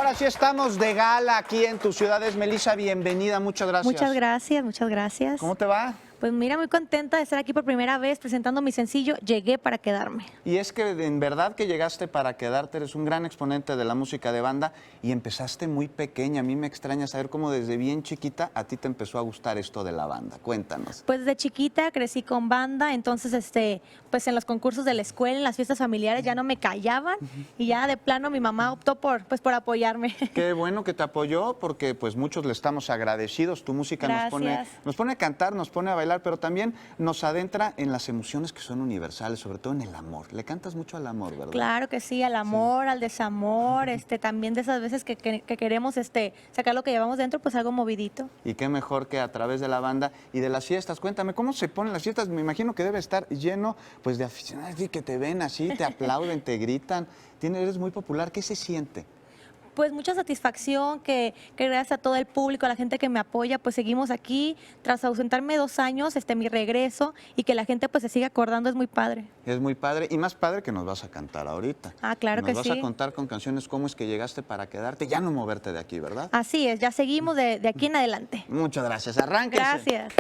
ahora sí estamos de gala aquí en tu ciudad. Es Melissa, bienvenida, muchas gracias. Muchas gracias, muchas gracias. ¿Cómo te va? Pues mira, muy contenta de estar aquí por primera vez presentando mi sencillo Llegué para quedarme. Y es que en verdad que llegaste para quedarte, eres un gran exponente de la música de banda y empezaste muy pequeña. A mí me extraña saber cómo desde bien chiquita a ti te empezó a gustar esto de la banda. Cuéntanos. Pues desde chiquita crecí con banda, entonces pues en los concursos de la escuela, en las fiestas familiares ya no me callaban y ya de plano mi mamá optó por apoyarme. Qué bueno que te apoyó porque pues muchos le estamos agradecidos. Tu música nos pone a cantar, nos pone a bailar, pero también nos adentra en las emociones que son universales, sobre todo en el amor. Le cantas mucho al amor, ¿verdad? Claro que sí, al amor, al desamor, también de esas veces que queremos sacar lo que llevamos dentro, pues algo movidito. Y qué mejor que a través de la banda y de las fiestas. Cuéntame, ¿cómo se ponen las fiestas? Me imagino que debe estar lleno pues de aficionados y que te ven así, te aplauden, te gritan. Eres muy popular. ¿Qué se siente? Pues mucha satisfacción que gracias a todo el público, a la gente que me apoya, pues seguimos aquí. Tras ausentarme 2 años, mi regreso y que la gente pues se siga acordando es muy padre. Es muy padre y más padre que nos vas a cantar ahorita. Ah, claro que sí. Nos vas a contar con canciones cómo es que llegaste para quedarte, ya no moverte de aquí, ¿verdad? Así es, ya seguimos de aquí en adelante. Muchas gracias. Arránquense. Gracias.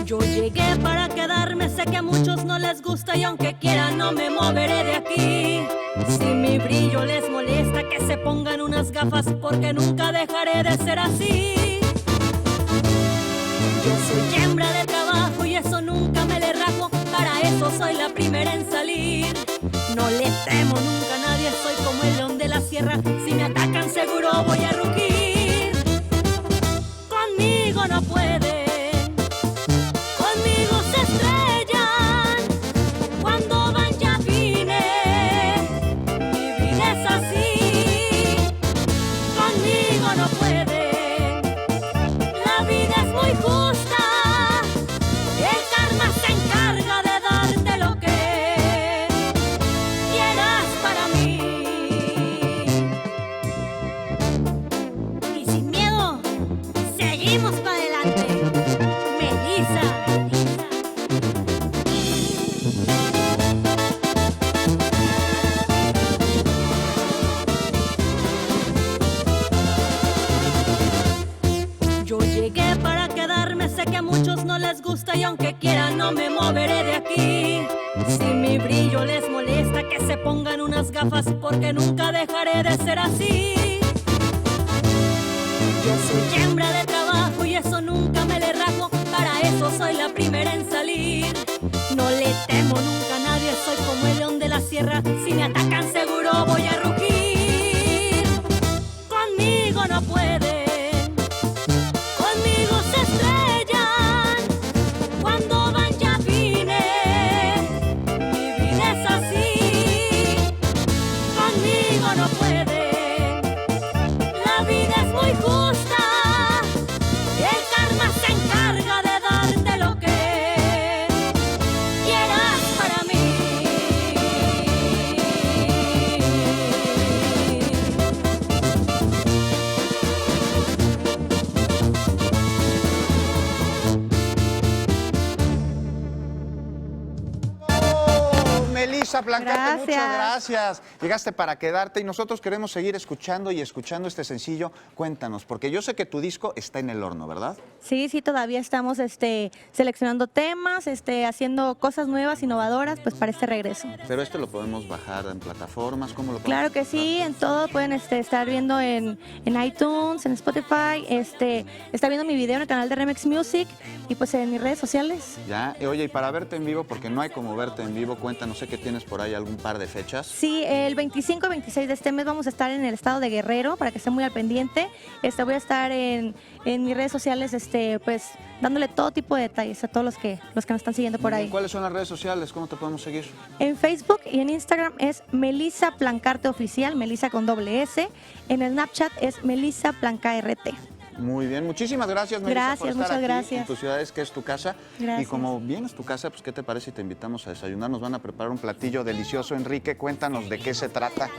Yo llegué para quedarme, sé que a muchos no les gusta y aunque quiera no me moveré de aquí. Si mi brillo les molesta, que se pongan unas gafas porque nunca dejaré de ser así. Yo soy hembra de trabajo y eso nunca me le rajo, para eso soy la primera en salir. No le temo nunca a nadie, soy como el león de la sierra, si me atacan seguro voy a rugir. Conmigo no puede. Y aunque quiera no me moveré de aquí. Si mi brillo les molesta, que se pongan unas gafas porque nunca dejaré de ser así. Yo soy hembra de trabajo y eso nunca me le rajo, para eso soy la primera en salir. No le temo nunca a nadie, soy como el león de la sierra, si me atacan seguro voy a rugir. Conmigo no puede. Melissa Plancarte, muchas gracias. Llegaste para quedarte y nosotros queremos seguir escuchando y escuchando este sencillo. Cuéntanos, porque yo sé que tu disco está en el horno, ¿verdad? Sí, todavía estamos seleccionando temas, haciendo cosas nuevas, innovadoras, pues para este regreso. Pero esto lo podemos bajar en plataformas, ¿cómo lo podemos Claro que sí, en todo pueden estar viendo en iTunes, en Spotify, está viendo mi video en el canal de Remix Music y pues en mis redes sociales. Ya, oye, y para verte en vivo, porque no hay como verte en vivo, cuéntanos, sé que tienes por ahí algún par de fechas. Sí, el 25 y 26 de este mes vamos a estar en el estado de Guerrero, para que estén muy al pendiente. Voy a estar en mis redes sociales, pues dándole todo tipo de detalles a todos los que nos están siguiendo por ahí. ¿Cuáles son las redes sociales? ¿Cómo te podemos seguir? En Facebook y en Instagram es Melissa Plancarte Oficial, Melissa con doble S. En el Snapchat es Melissa Plancart. Muy bien, muchísimas gracias, Melissa, Gracias, por estar muchas aquí gracias. en tu ciudad, que es tu casa. Gracias. Y como bien es tu casa, pues ¿qué te parece si te invitamos a desayunar? Nos van a preparar un platillo delicioso. Enrique, cuéntanos de qué se trata.